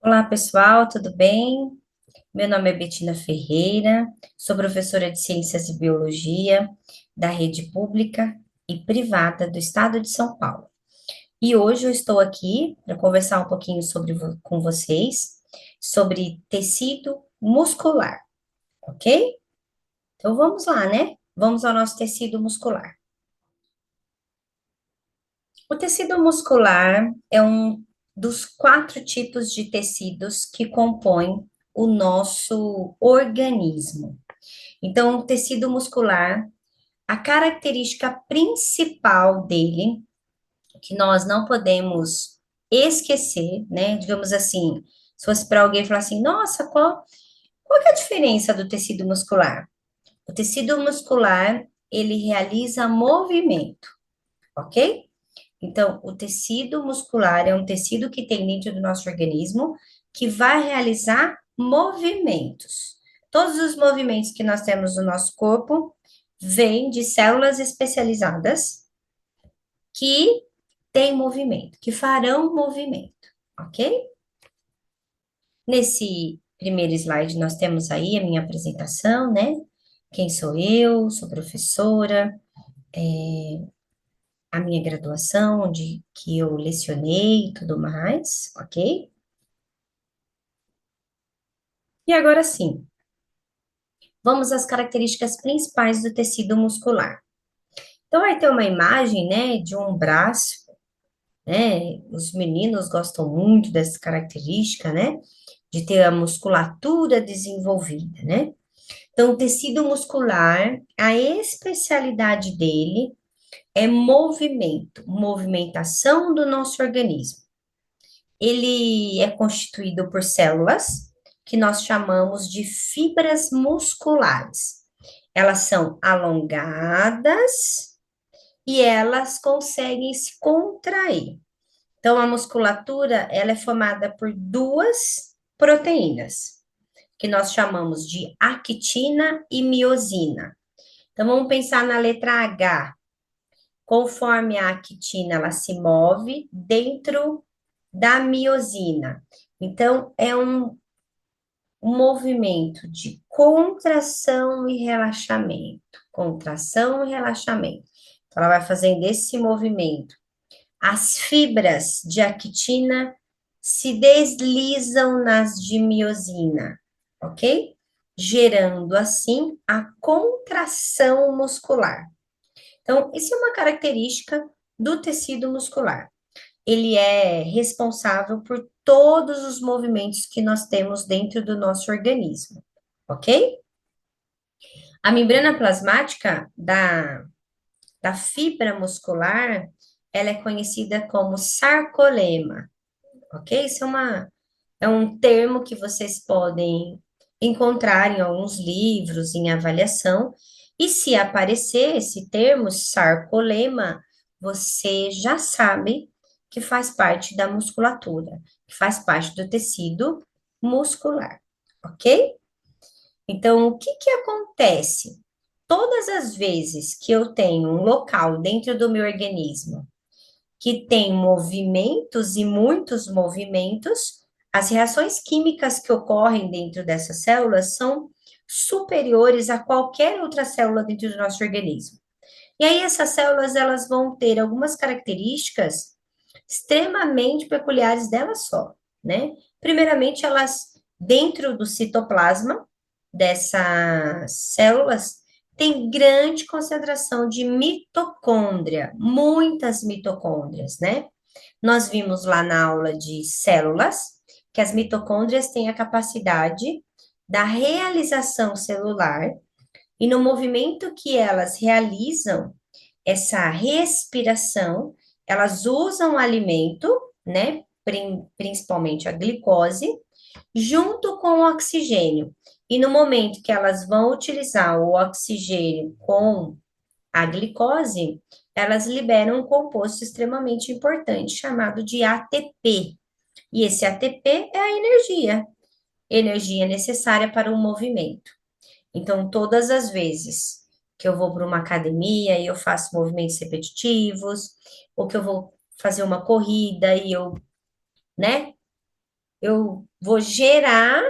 Olá, pessoal, tudo bem? Meu nome é Betina Ferreira, sou professora de Ciências e Biologia da rede pública e privada do Estado de São Paulo. E hoje eu estou aqui para conversar um pouquinho com vocês sobre tecido muscular, ok? Então vamos lá, né? Vamos ao nosso tecido muscular. O tecido muscular é um dos quatro tipos de tecidos que compõem o nosso organismo. Então, o tecido muscular, a característica principal dele, que nós não podemos esquecer, né? Digamos assim, se fosse para alguém falar assim, nossa, qual que é a diferença do tecido muscular? O tecido muscular, ele realiza movimento, ok? Então, o tecido muscular é um tecido que tem dentro do nosso organismo que vai realizar movimentos. Todos os movimentos que nós temos no nosso corpo vêm de células especializadas que têm movimento, que farão movimento, ok? Nesse primeiro slide, nós temos aí a minha apresentação, né? Quem sou eu? Sou professora, a minha graduação, onde que eu lecionei e tudo mais, ok? E agora sim, vamos às características principais do tecido muscular. Então, vai ter uma imagem, né, de um braço, né? Os meninos gostam muito dessa característica, né? De ter a musculatura desenvolvida, né? Então, o tecido muscular, a especialidade dele é movimento, movimentação do nosso organismo. Ele é constituído por células que nós chamamos de fibras musculares. Elas são alongadas e elas conseguem se contrair. Então, a musculatura, ela é formada por duas proteínas, que nós chamamos de actina e miosina. Então, vamos pensar na letra H. Conforme a actina ela se move dentro da miosina. Então, é um movimento de contração e relaxamento. Contração e relaxamento. Então, ela vai fazendo esse movimento. As fibras de actina se deslizam nas de miosina, ok? Gerando assim a contração muscular. Então, isso é uma característica do tecido muscular. Ele é responsável por todos os movimentos que nós temos dentro do nosso organismo, ok? A membrana plasmática da fibra muscular, ela é conhecida como sarcolema, ok? É um termo que vocês podem encontrar em alguns livros, em avaliação, e se aparecer esse termo, sarcolema, você já sabe que faz parte da musculatura, que faz parte do tecido muscular, ok? Então, o que que acontece? Todas as vezes que eu tenho um local dentro do meu organismo que tem movimentos e muitos movimentos, as reações químicas que ocorrem dentro dessas células são superiores a qualquer outra célula dentro do nosso organismo. E aí essas células elas vão ter algumas características extremamente peculiares delas só, né? Primeiramente, elas dentro do citoplasma dessas células tem grande concentração de mitocôndria, muitas mitocôndrias, né? Nós vimos lá na aula de células que as mitocôndrias têm a capacidade da realização celular e no movimento que elas realizam essa respiração, elas usam o alimento, né? Principalmente a glicose, junto com o oxigênio. E no momento que elas vão utilizar o oxigênio com a glicose, elas liberam um composto extremamente importante chamado de ATP. E esse ATP é a energia necessária para o movimento. Então, todas as vezes que eu vou para uma academia e eu faço movimentos repetitivos, ou que eu vou fazer uma corrida e eu, né, eu Vou gerar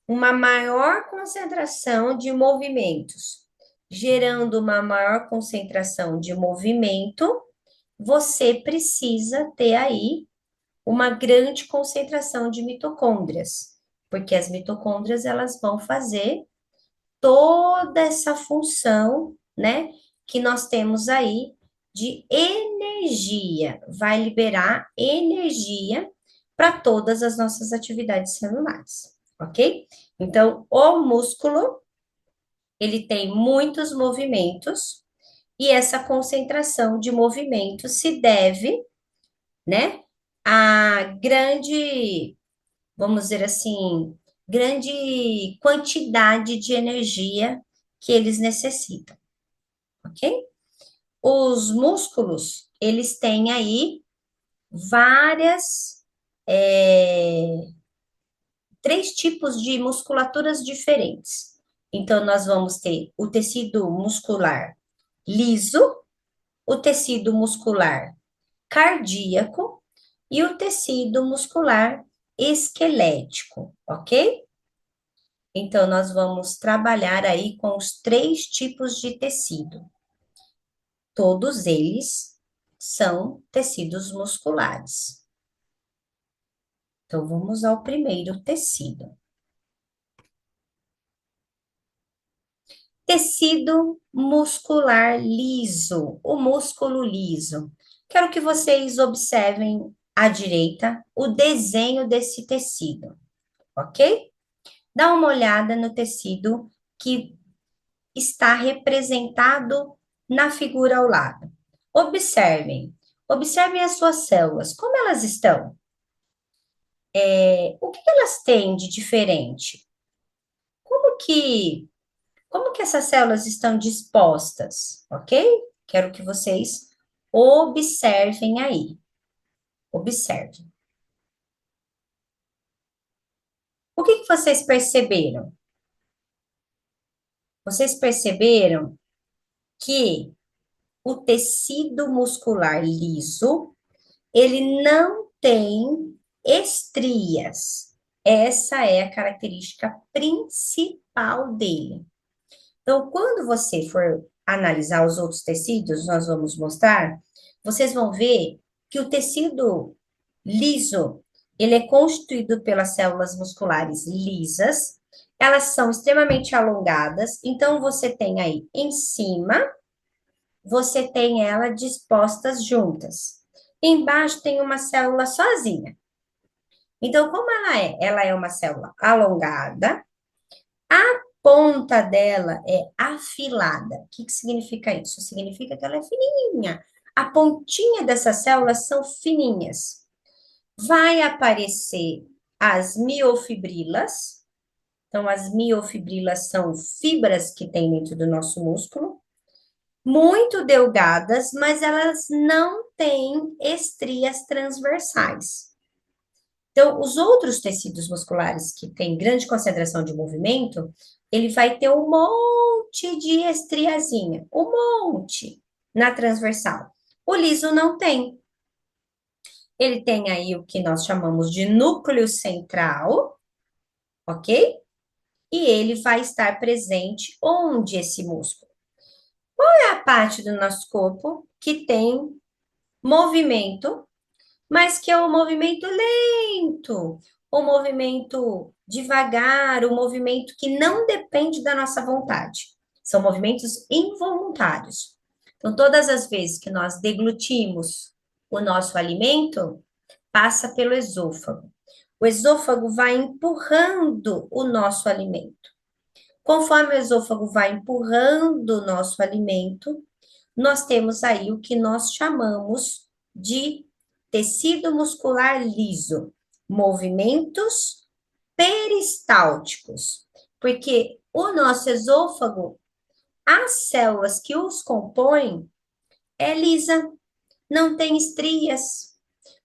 uma maior concentração de movimentos. Gerando uma maior concentração de movimento, você precisa ter aí uma grande concentração de mitocôndrias, porque as mitocôndrias elas vão fazer toda essa função, né, que nós temos aí de energia, vai liberar energia para todas as nossas atividades celulares, ok? Então, o músculo, ele tem muitos movimentos e essa concentração de movimentos se deve, né, a grande, vamos dizer assim, grande quantidade de energia que eles necessitam, ok? Os músculos, eles têm aí várias, três tipos de musculaturas diferentes. Então, nós vamos ter o tecido muscular liso, o tecido muscular cardíaco e o tecido muscular esquelético, ok? Então, nós vamos trabalhar aí com os três tipos de tecido. Todos eles são tecidos musculares. Então, vamos ao primeiro tecido. Tecido muscular liso, o músculo liso. Quero que vocês observem à direita o desenho desse tecido, ok? Dá uma olhada no tecido que está representado na figura ao lado. Observem, observem as suas células, como elas estão? O que elas têm de diferente? Como que, como que essas células estão dispostas, ok? Quero que vocês observem aí, observem. O que vocês perceberam? Vocês perceberam que o tecido muscular liso ele não tem estrias. Essa é a característica principal dele. Então, quando você for analisar os outros tecidos, nós vamos mostrar, vocês vão ver que o tecido liso, ele é constituído pelas células musculares lisas, elas são extremamente alongadas, então você tem aí em cima você tem ela dispostas juntas. Embaixo tem uma célula sozinha. Então, como ela é? Ela é uma célula alongada, a ponta dela é afilada. O que significa isso? Significa que ela é fininha. A pontinha dessas células são fininhas. Vai aparecer as miofibrilas. Então, as miofibrilas são fibras que tem dentro do nosso músculo muito delgadas, mas elas não têm estrias transversais. Então, os outros tecidos musculares que têm grande concentração de movimento, ele vai ter um monte de estriazinha, um monte na transversal. O liso não tem. Ele tem aí o que nós chamamos de núcleo central, ok? E ele vai estar presente onde esse músculo? É a parte do nosso corpo que tem movimento, mas que é um movimento lento, um movimento devagar, um movimento que não depende da nossa vontade. São movimentos involuntários. Então, todas as vezes que nós deglutimos o nosso alimento, passa pelo esôfago. O esôfago vai empurrando o nosso alimento. Conforme o esôfago vai empurrando o nosso alimento, nós temos aí o que nós chamamos de tecido muscular liso, movimentos peristálticos, porque o nosso esôfago, as células que os compõem, é lisa, não tem estrias.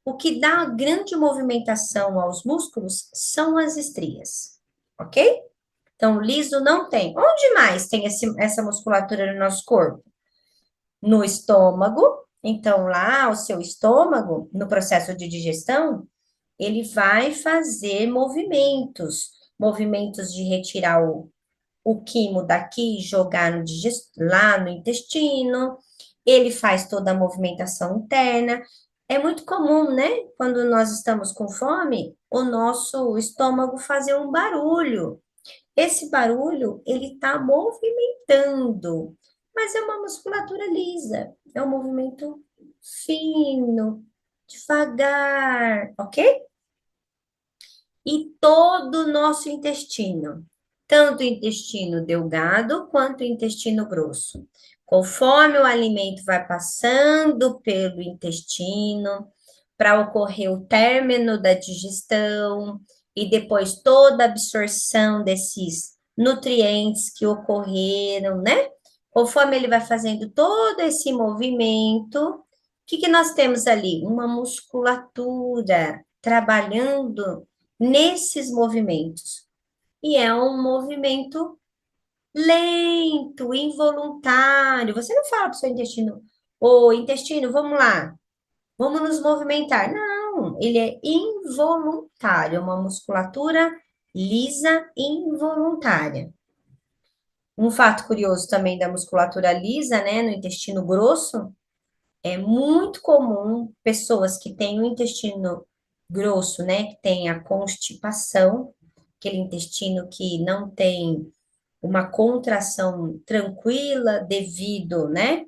O que dá grande movimentação aos músculos são as estrias, ok? Então, liso não tem. Onde mais tem essa musculatura no nosso corpo? No estômago. Então, lá, o seu estômago, no processo de digestão, ele vai fazer movimentos, movimentos de retirar o quimo daqui e jogar lá no intestino, ele faz toda a movimentação interna. É muito comum, né? Quando nós estamos com fome, o nosso estômago fazer um barulho. Esse barulho, ele está movimentando, mas é uma musculatura lisa, é um movimento fino, devagar, ok? E todo o nosso intestino, tanto o intestino delgado quanto o intestino grosso. Conforme o alimento vai passando pelo intestino, para ocorrer o término da digestão e depois toda a absorção desses nutrientes que ocorreram, né? Conforme ele vai fazendo todo esse movimento, o que que nós temos ali? Uma musculatura trabalhando nesses movimentos. E é um movimento lento, involuntário. Você não fala para o seu intestino, ô intestino, vamos lá, vamos nos movimentar. Não, ele é involuntário, é uma musculatura lisa involuntária. Um fato curioso também da musculatura lisa, né, no intestino grosso, é muito comum pessoas que têm o intestino grosso, né, que tem a constipação, aquele intestino que não tem uma contração tranquila devido, né,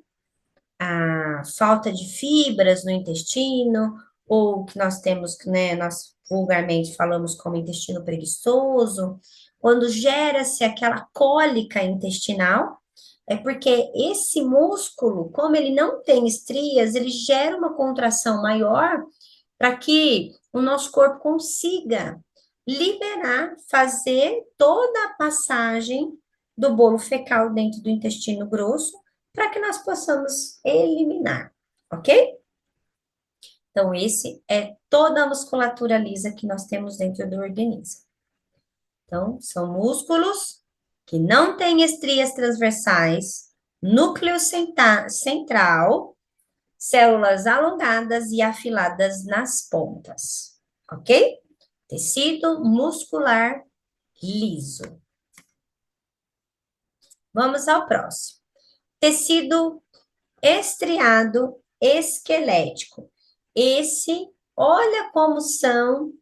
à falta de fibras no intestino, ou que nós temos, né, nós vulgarmente falamos como intestino preguiçoso, quando gera-se aquela cólica intestinal, é porque esse músculo, como ele não tem estrias, ele gera uma contração maior para que o nosso corpo consiga liberar, fazer toda a passagem do bolo fecal dentro do intestino grosso, para que nós possamos eliminar, ok? Então, esse é toda a musculatura lisa que nós temos dentro do organismo. Então, são músculos que não têm estrias transversais, núcleo central, células alongadas e afiladas nas pontas, ok? Tecido muscular liso. Vamos ao próximo. Tecido estriado esquelético. Esse, olha como são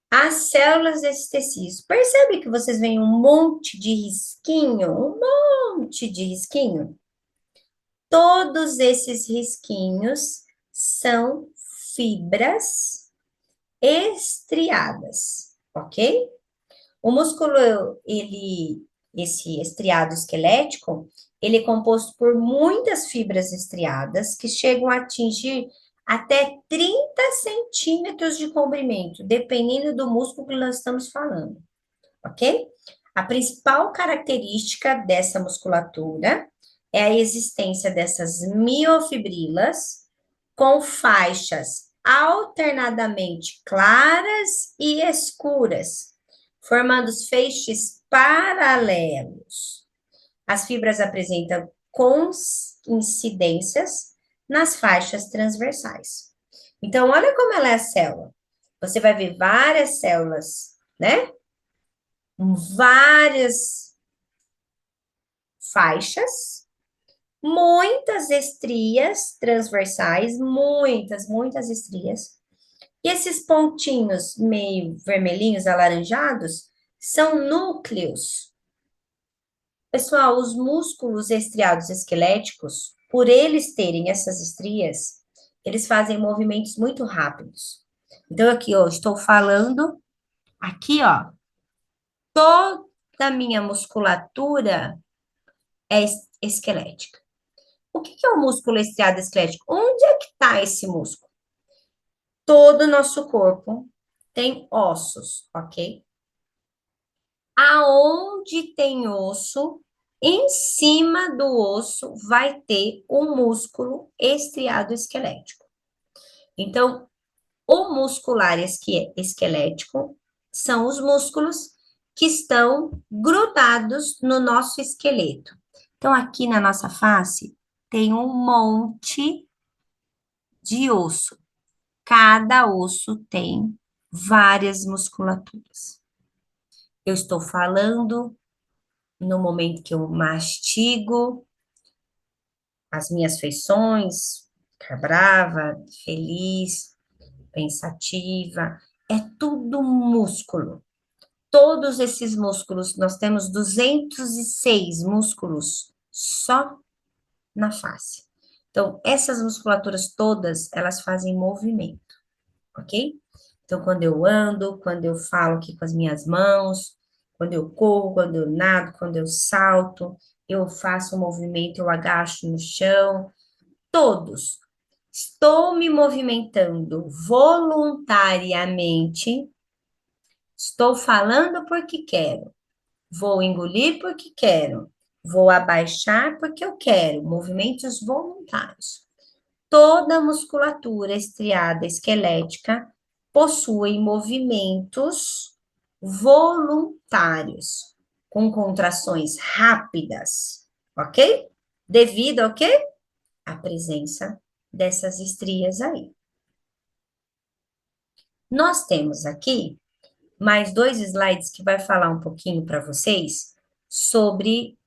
as células desses tecidos. Percebe que vocês veem um monte de risquinho? Um monte de risquinho? Todos esses risquinhos são fibras estriadas, ok? O músculo, esse estriado esquelético, ele é composto por muitas fibras estriadas que chegam a atingir até 30 centímetros de comprimento, dependendo do músculo que nós estamos falando, ok? A principal característica dessa musculatura é a existência dessas miofibrilas com faixas alternadamente claras e escuras, formando os feixes paralelos. As fibras apresentam coincidências nas faixas transversais. Então, olha como ela é a célula. Você vai ver várias células, né? Várias faixas, muitas estrias transversais, muitas estrias. E esses pontinhos meio vermelhinhos, alaranjados, são núcleos. Pessoal, os músculos estriados esqueléticos, por eles terem essas estrias, eles fazem movimentos muito rápidos. Então, aqui, ó, estou falando, aqui, ó, toda a minha musculatura é esquelética. O que é o músculo estriado esquelético? Onde é que está esse músculo? Todo o nosso corpo tem ossos, ok? Aonde tem osso, em cima do osso vai ter o músculo estriado esquelético. Então, o muscular esquelético são os músculos que estão grudados no nosso esqueleto. Então, aqui na nossa face tem um monte de osso. Cada osso tem várias musculaturas. Eu estou falando no momento que eu mastigo as minhas feições, ficar brava, feliz, pensativa, é tudo músculo. Todos esses músculos, nós temos 206 músculos só na face. Então, essas musculaturas todas, elas fazem movimento, ok? Então, quando eu ando, quando eu falo aqui com as minhas mãos, quando eu corro, quando eu nado, quando eu salto, eu faço um movimento, eu agacho no chão, todos. Estou me movimentando voluntariamente, estou falando porque quero, vou engolir porque quero, vou abaixar porque eu quero, movimentos voluntários. Toda musculatura estriada esquelética possui movimentos voluntários, com contrações rápidas, ok? Devido ao quê? À presença dessas estrias aí. Nós temos aqui mais dois slides que vai falar um pouquinho para vocês sobre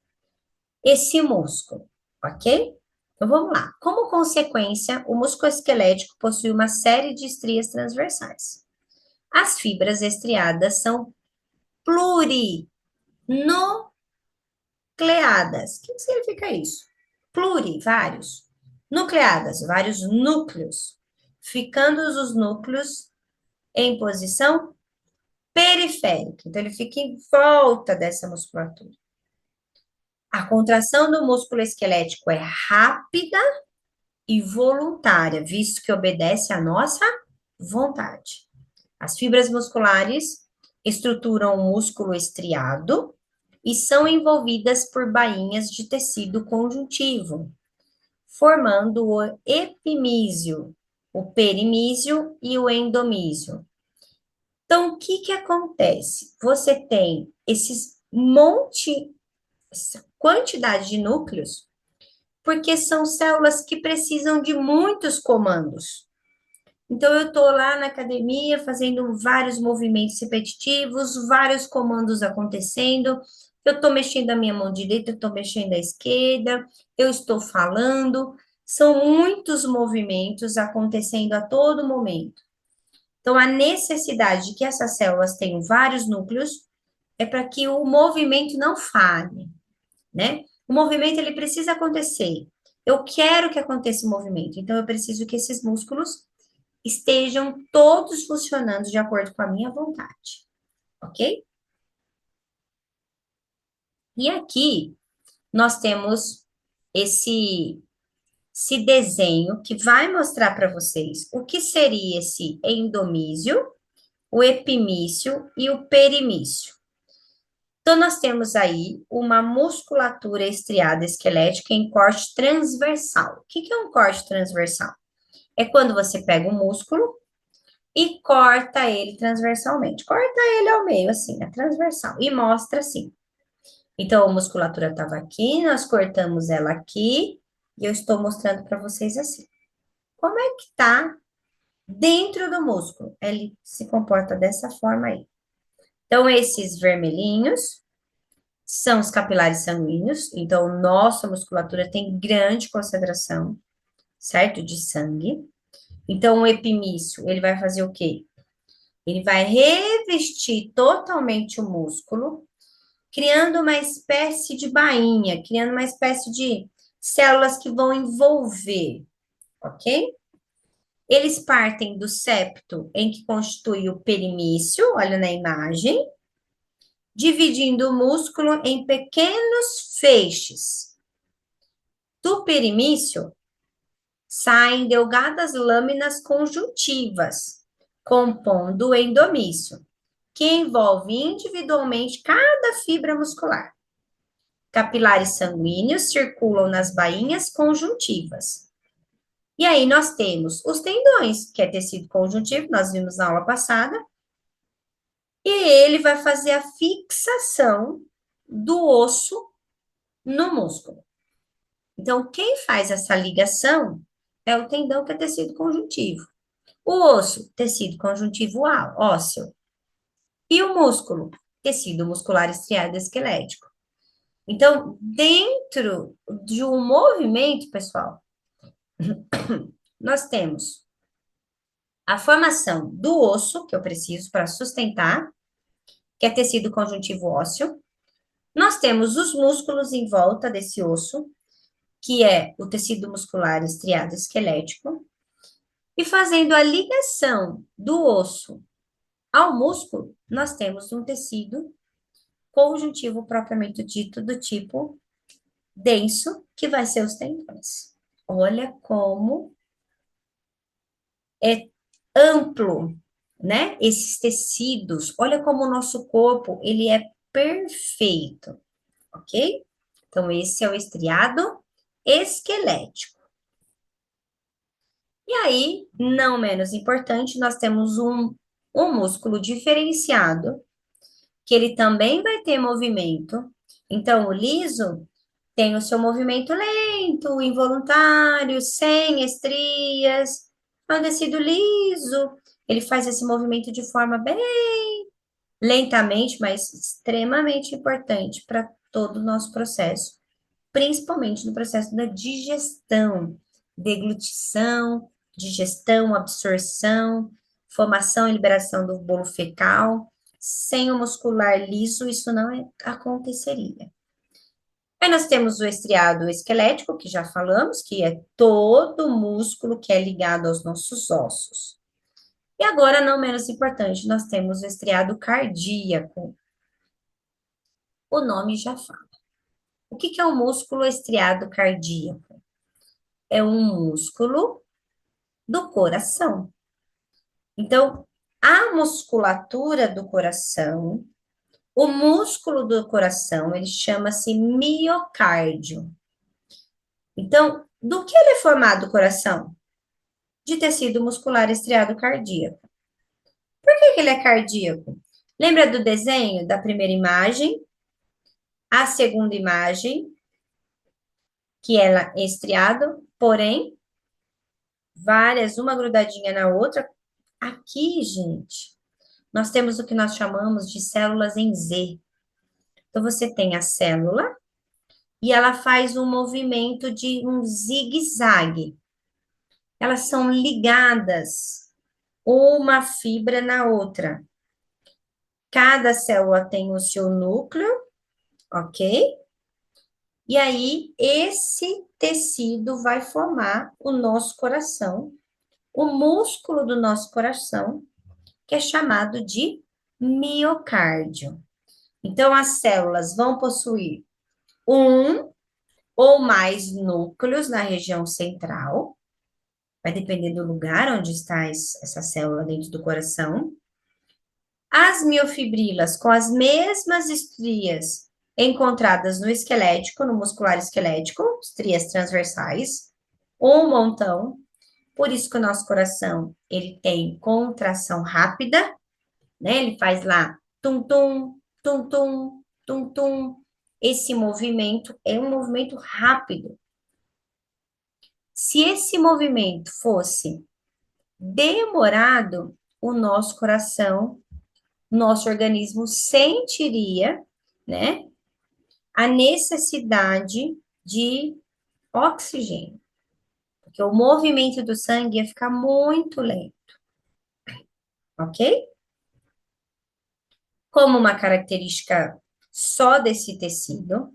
esse músculo, ok? Então vamos lá. Como consequência, o músculo esquelético possui uma série de estrias transversais. As fibras estriadas são plurinucleadas. O que significa isso? Pluri, vários. Nucleadas, vários núcleos. Ficando os núcleos em posição periférica. Então, ele fica em volta dessa musculatura. A contração do músculo esquelético é rápida e voluntária, visto que obedece à nossa vontade. As fibras musculares estruturam o músculo estriado e são envolvidas por bainhas de tecido conjuntivo, formando o epimísio, o perimísio e o endomísio. Então, o que que acontece? Você tem essa quantidade de núcleos, porque são células que precisam de muitos comandos. Então, eu estou lá na academia fazendo vários movimentos repetitivos, vários comandos acontecendo. Eu estou mexendo a minha mão direita, eu estou mexendo a esquerda, eu estou falando. São muitos movimentos acontecendo a todo momento. Então, a necessidade de que essas células tenham vários núcleos é para que o movimento não falhe, né? O movimento, ele precisa acontecer. Eu quero que aconteça o movimento, então eu preciso que esses músculos estejam todos funcionando de acordo com a minha vontade, ok? E aqui nós temos esse, esse desenho que vai mostrar para vocês o que seria esse endomísio, o epimísio e o perimísio. Então, nós temos aí uma musculatura estriada esquelética em corte transversal. O que é um corte transversal? É quando você pega um músculo e corta ele transversalmente. Corta ele ao meio, assim, na transversal, e mostra assim. Então, a musculatura estava aqui, nós cortamos ela aqui, e eu estou mostrando para vocês assim. Como é que tá dentro do músculo? Ele se comporta dessa forma aí. Então, esses vermelhinhos são os capilares sanguíneos, então nossa musculatura tem grande concentração, certo? De sangue. Então, o epimício, ele vai fazer o quê? Ele vai revestir totalmente o músculo, criando uma espécie de bainha, criando uma espécie de células que vão envolver, ok? Eles partem do septo, em que constitui o perimício, olha na imagem, dividindo o músculo em pequenos feixes. Do perimício saem delgadas lâminas conjuntivas, compondo o endomício, que envolve individualmente cada fibra muscular. Capilares sanguíneos circulam nas bainhas conjuntivas. E aí nós temos os tendões, que é tecido conjuntivo, nós vimos na aula passada, e ele vai fazer a fixação do osso no músculo. Então, quem faz essa ligação é o tendão, que é tecido conjuntivo. O osso, tecido conjuntivo ósseo. E o músculo, tecido muscular estriado esquelético. Então, dentro de um movimento, pessoal, nós temos a formação do osso, que eu preciso para sustentar, que é tecido conjuntivo ósseo. Nós temos os músculos em volta desse osso, que é o tecido muscular estriado esquelético. E fazendo a ligação do osso ao músculo, nós temos um tecido conjuntivo propriamente dito, do tipo denso, que vai ser os tendões. Olha como é amplo, né? Esses tecidos. Olha como o nosso corpo, ele é perfeito, ok? Então, esse é o estriado esquelético. E aí, não menos importante, nós temos um músculo diferenciado, que ele também vai ter movimento. Então, o liso tem o seu movimento lento, involuntário, sem estrias. É um tecido liso, ele faz esse movimento de forma bem lentamente, mas extremamente importante para todo o nosso processo, principalmente no processo da digestão, deglutição, digestão, absorção, formação e liberação do bolo fecal. Sem o muscular liso, isso não aconteceria. Aí nós temos o estriado esquelético, que já falamos, que é todo o músculo que é ligado aos nossos ossos. E agora, não menos importante, nós temos o estriado cardíaco. O nome já fala. O que é o músculo estriado cardíaco? É um músculo do coração. Então, a musculatura do coração, o músculo do coração, ele chama-se miocárdio. Então, do que ele é formado o coração? De tecido muscular estriado cardíaco. Por que ele é cardíaco? Lembra do desenho da primeira imagem? A segunda imagem, que ela é estriado, porém, várias, uma grudadinha na outra. Aqui, gente, nós temos o que nós chamamos de células em Z. Então, você tem a célula e ela faz um movimento de um zigue-zague. Elas são ligadas uma fibra na outra. Cada célula tem o seu núcleo, ok? E aí, esse tecido vai formar o nosso coração, o músculo do nosso coração, que é chamado de miocárdio. Então, as células vão possuir um ou mais núcleos na região central, vai depender do lugar onde está essa célula dentro do coração. As miofibrilas, com as mesmas estrias encontradas no esquelético, no muscular esquelético, estrias transversais, um montão. Por isso que o nosso coração, ele tem contração rápida, né? Ele faz lá tum-tum, tum-tum, tum-tum. Esse movimento é um movimento rápido. Se esse movimento fosse demorado, o nosso coração, nosso organismo sentiria, né, a necessidade de oxigênio, porque o movimento do sangue ia ficar muito lento, ok? Como uma característica só desse tecido,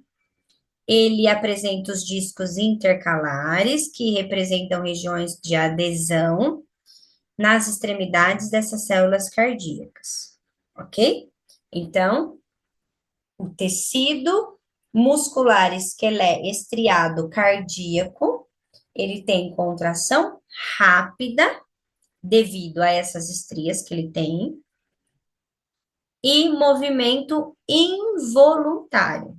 ele apresenta os discos intercalares, que representam regiões de adesão nas extremidades dessas células cardíacas, ok? Então, o tecido muscular estriado cardíaco, ele tem contração rápida, devido a essas estrias que ele tem, e movimento involuntário.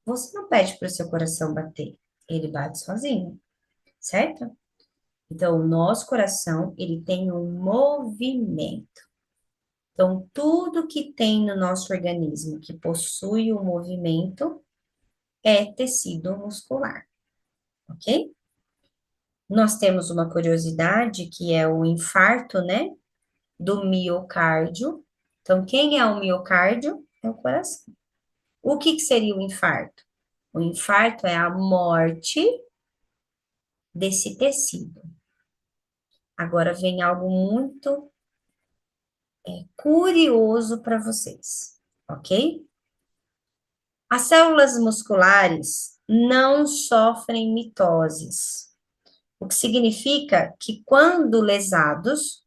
Você não pede para o seu coração bater, ele bate sozinho, certo? Então, o nosso coração, ele tem um movimento. Então, tudo que tem no nosso organismo que possui o movimento é tecido muscular, ok? Nós temos uma curiosidade que é o infarto, né, do miocárdio. Então, quem é o miocárdio? É o coração. O que que seria o infarto? O infarto é a morte desse tecido. Agora vem algo muito curioso para vocês, ok? As células musculares não sofrem mitoses, o que significa que quando lesados,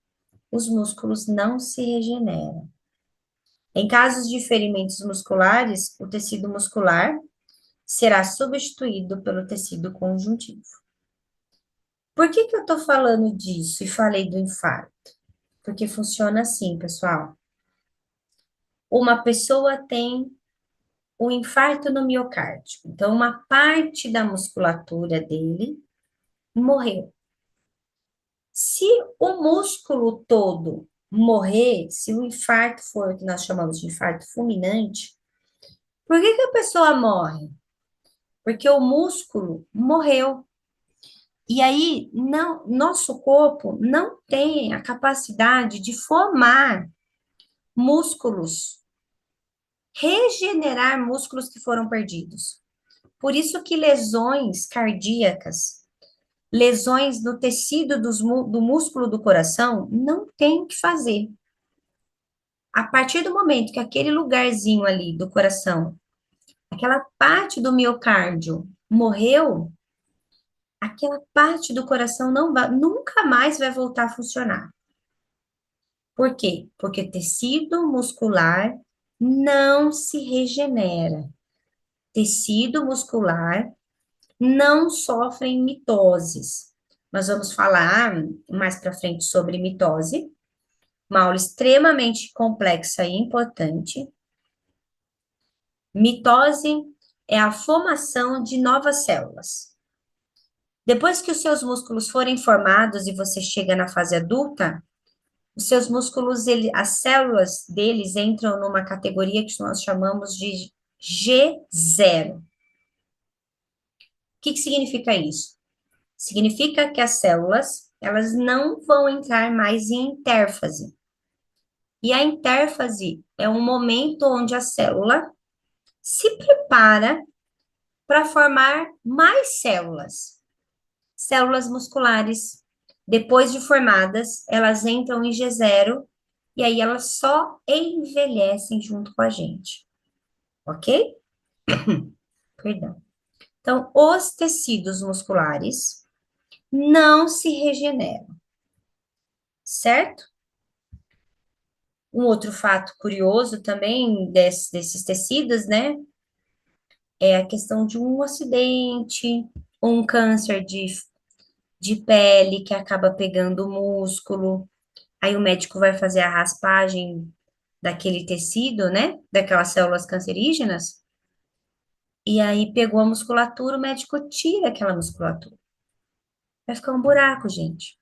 os músculos não se regeneram. Em casos de ferimentos musculares, o tecido muscular será substituído pelo tecido conjuntivo. Por que que eu estou falando disso e falei do infarto? Porque funciona assim, pessoal. Uma pessoa tem o infarto no miocárdio. Então, uma parte da musculatura dele morreu. Se o músculo todo morrer, se o infarto for o que nós chamamos de infarto fulminante, por que que a pessoa morre? Porque o músculo morreu. E aí, não, nosso corpo não tem a capacidade de formar músculos, regenerar músculos que foram perdidos. Por isso que lesões cardíacas, lesões no tecido do músculo do coração, não tem o que fazer. A partir do momento que aquele lugarzinho ali do coração, aquela parte do miocárdio morreu, aquela parte do coração não vai, nunca mais vai voltar a funcionar. Por quê? Porque tecido muscular não se regenera. Tecido muscular não sofre mitoses. Nós vamos falar mais para frente sobre mitose, uma aula extremamente complexa e importante. Mitose é a formação de novas células. Depois que os seus músculos forem formados e você chega na fase adulta, os seus músculos, as células deles entram numa categoria que nós chamamos de G0. O que que significa isso? Significa que as células, elas não vão entrar mais em intérfase. E a intérfase é um momento onde a célula se prepara para formar mais células, células musculares. Depois de formadas, elas entram em G0 e aí elas só envelhecem junto com a gente, ok? Perdão. Então, os tecidos musculares não se regeneram, certo? Um outro fato curioso também desses tecidos, né, é a questão de um acidente, um câncer de pele que acaba pegando o músculo. Aí o médico vai fazer a raspagem daquele tecido, né, daquelas células cancerígenas, e aí pegou a musculatura, o médico tira aquela musculatura. Vai ficar um buraco, gente.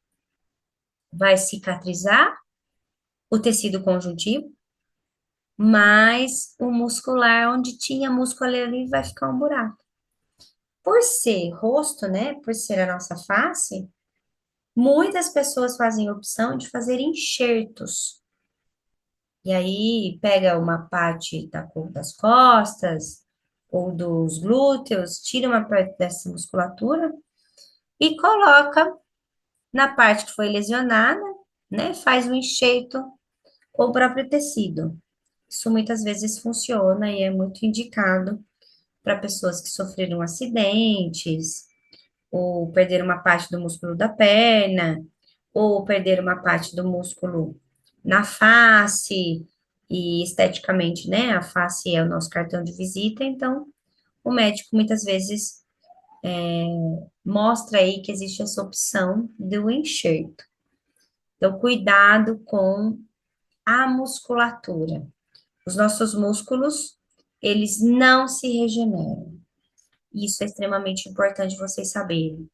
Vai cicatrizar o tecido conjuntivo, mas o muscular, onde tinha músculo ali, vai ficar um buraco. Por ser rosto, né, por ser a nossa face, muitas pessoas fazem a opção de fazer enxertos. E aí pega uma parte das costas ou dos glúteos, tira uma parte dessa musculatura e coloca na parte que foi lesionada, né? Faz o enxerto com o próprio tecido. Isso muitas vezes funciona e é muito indicado para pessoas que sofreram acidentes, ou perderam uma parte do músculo da perna, ou perderam uma parte do músculo na face, e esteticamente, né? A face é o nosso cartão de visita, então o médico muitas vezes mostra aí que existe essa opção do enxerto. Então, cuidado com a musculatura. Os nossos músculos, eles não se regeneram. Isso é extremamente importante vocês saberem,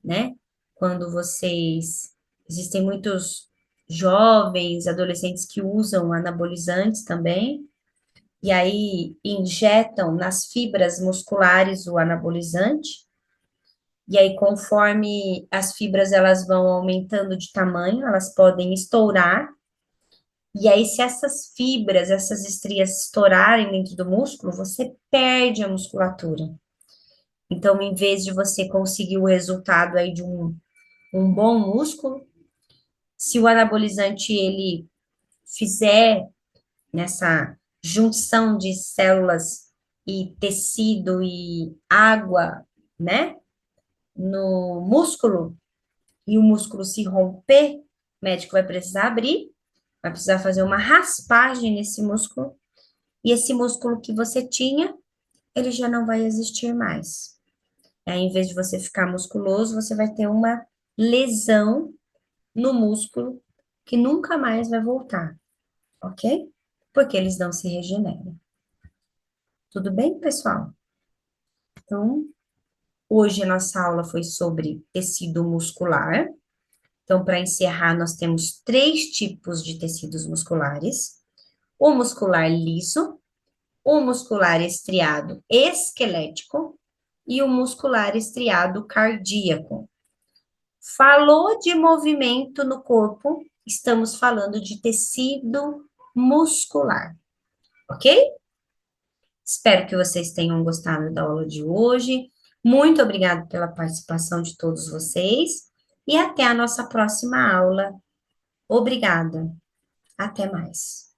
né? Quando vocês. Existem muitos jovens, adolescentes que usam anabolizantes também, e aí injetam nas fibras musculares o anabolizante, E aí, conforme as fibras elas vão aumentando de tamanho, elas podem estourar. E aí, se essas fibras, essas estrias estourarem dentro do músculo, você perde a musculatura. Então, em vez de você conseguir o resultado aí de um bom músculo, se o anabolizante ele fizer nessa junção de células e tecido e água, né, no músculo, e o músculo se romper, o médico vai precisar abrir, vai precisar fazer uma raspagem nesse músculo, e esse músculo que você tinha, ele já não vai existir mais. Aí, em vez de você ficar musculoso, você vai ter uma lesão no músculo que nunca mais vai voltar, ok? Porque eles não se regeneram. Tudo bem, pessoal? Então, hoje a nossa aula foi sobre tecido muscular. Então, para encerrar, nós temos três tipos de tecidos musculares: o muscular liso, o muscular estriado esquelético e o muscular estriado cardíaco. Falou de movimento no corpo, estamos falando de tecido muscular, ok? Espero que vocês tenham gostado da aula de hoje. Muito obrigada pela participação de todos vocês e até a nossa próxima aula. Obrigada. Até mais.